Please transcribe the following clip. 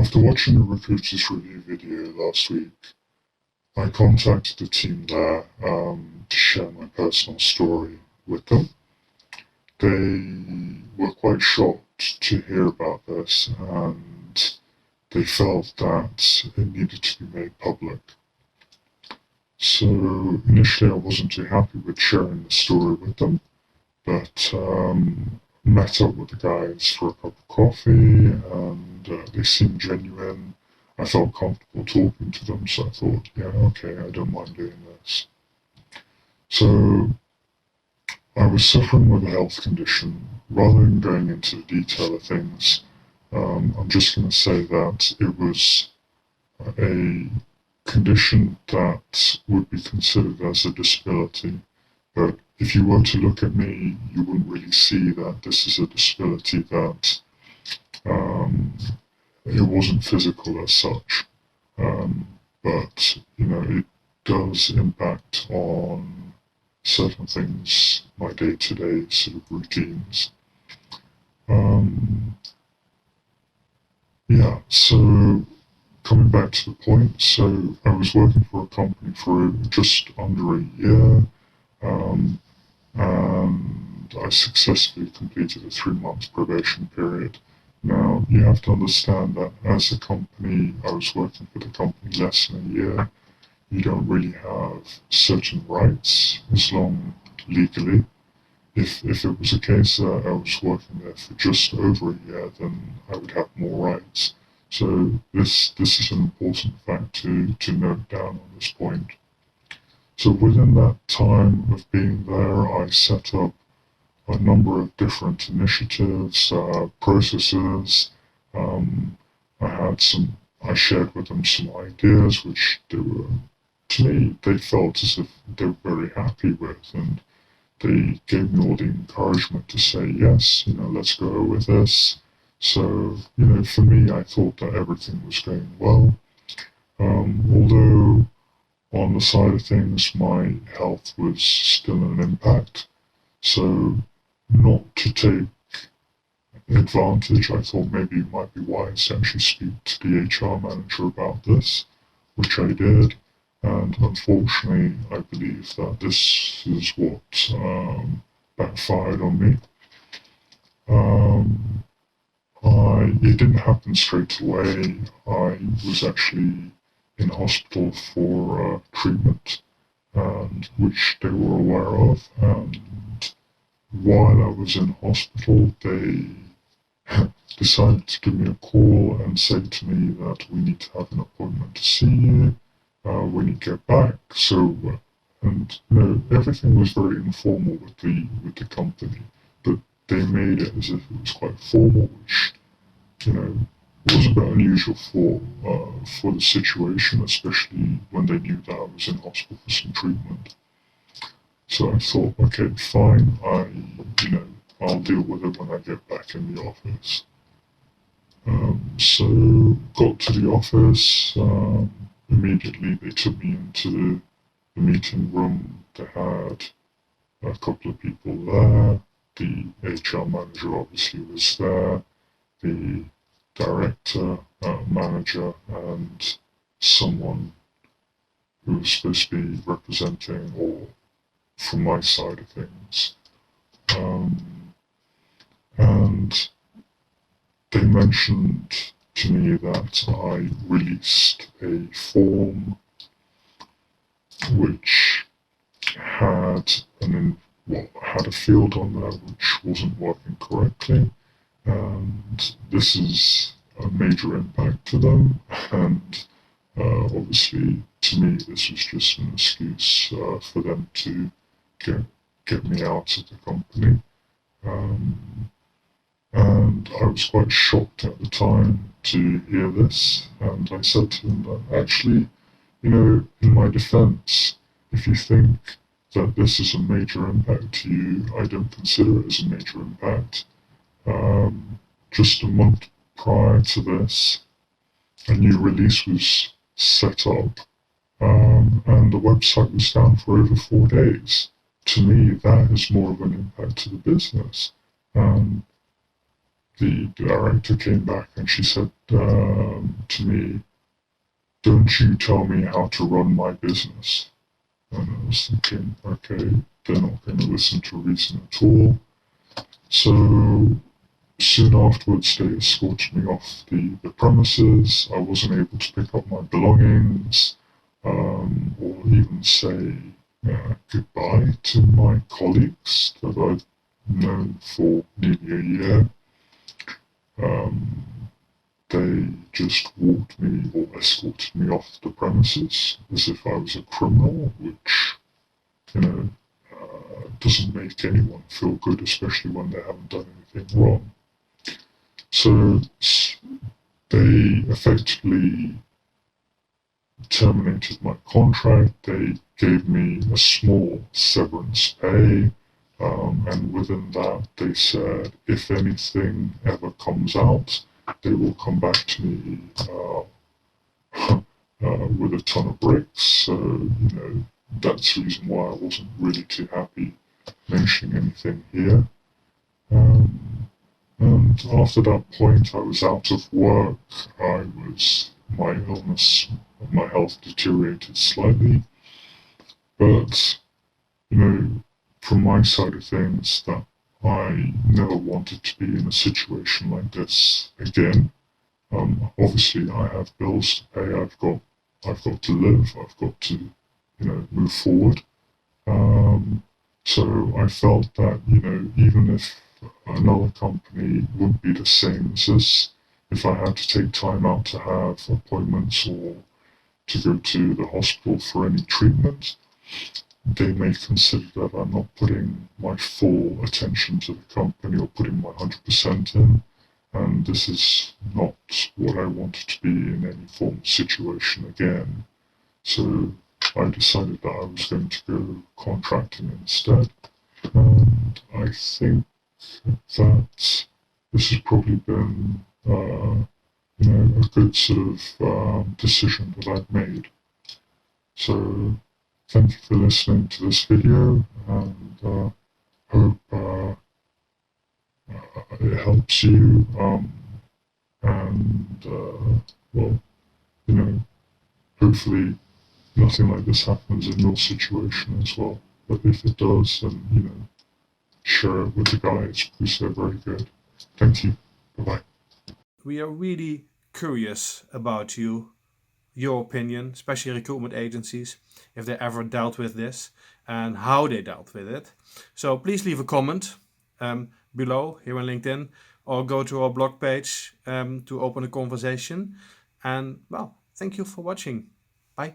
After watching the recruiter's review video last week, I contacted the team there to share my personal story with them. They were quite shocked to hear about this, and they felt that it needed to be made public. So initially I wasn't too happy with sharing the story with them, but met up with the guys for a cup of coffee, and they seemed genuine. I felt comfortable talking to them, so I thought, yeah, okay, I don't mind doing this. So I was suffering with a health condition. Rather than going into the detail of things, I'm just going to say that it was a condition that would be considered as a disability. But if you were to look at me, you wouldn't really see that this is a disability, that it wasn't physical as such. But, it does impact on certain things, my day-to-day sort of routines. So coming back to the point, so I was working for a company for just under a year, and I successfully completed a 3-month probation period. Now, you have to understand that as a company, I was working for the company less than a year. You don't really have certain rights as long legally. If it was a case that I was working there for just over a year, then I would have more rights. So this is an important fact to note down on this point. So within that time of being there, I set up a number of different initiatives, processes. I shared with them some ideas which to me, they felt as if they were very happy with, and they gave me all the encouragement to say, yes, let's go with this. So, for me, I thought that everything was going well. Although on the side of things, my health was still an impact. So not to take advantage, I thought maybe it might be wise to actually speak to the HR manager about this, which I did. And unfortunately, I believe that this is what backfired on me. It didn't happen straight away. I was actually in hospital for treatment, and which they were aware of. And while I was in hospital, they decided to give me a call and say to me that we need to have an appointment to see you when you get back. So, everything was very informal with the company, but they made it as if it was quite formal, which was a bit unusual for the situation, especially when they knew that I was in hospital for some treatment. So I thought, okay, fine, I'll deal with it when I get back in the office. So got to the office. Immediately they took me into the meeting room. They had a couple of people there. The HR manager obviously was there. The director, manager, and someone who was supposed to be representing or from my side of things. And they mentioned to me that I released a form which had a field on there which wasn't working correctly, and this is a major impact to them, and obviously to me this was just an excuse for them to get me out of the company. And I was quite shocked at the time to hear this, and I said to them that actually, in my defense, if you think that this is a major impact to you, I don't consider it as a major impact. Just a month prior to this, a new release was set up, and the website was down for over 4 days. To me, that is more of an impact to the business. The director came back and she said, to me, "Don't you tell me how to run my business." And I was thinking, okay, they're not going to listen to reason at all. So soon afterwards, they escorted me off the premises. I wasn't able to pick up my belongings or even say goodbye to my colleagues that I've known for nearly a year. They just walked me or escorted me off the premises as if I was a criminal, which, you know, doesn't make anyone feel good, especially when they haven't done anything wrong. So they effectively terminated my contract. They gave me a small severance pay, and within that, they said if anything ever comes out, they will come back to me with a ton of bricks. So, that's the reason why I wasn't really too happy mentioning anything here. And after that point, I was out of work. My illness, my health deteriorated slightly. But, from my side of things, that I never wanted to be in a situation like this again. Obviously, I have bills to pay. I've got to live. I've got to, move forward. So I felt that, even if another company wouldn't be the same as this, if I had to take time out to have appointments or to go to the hospital for any treatment, they may consider that I'm not putting my full attention to the company or putting my 100% in. And this is not what I wanted to be in any form of situation again. So I decided that I was going to go contracting instead. And I think that this has probably been, a good sort of decision that I've made. So thank you for listening to this video, and hope it helps you. Well, hopefully nothing like this happens in your situation as well. But if it does, then, share it with the guys because they're very good. Thank you. Bye-bye. We are really curious about your opinion, especially recruitment agencies, if they ever dealt with this and how they dealt with it. So please leave a comment below here on LinkedIn, or go to our blog page to open a conversation. And well, thank you for watching. Bye.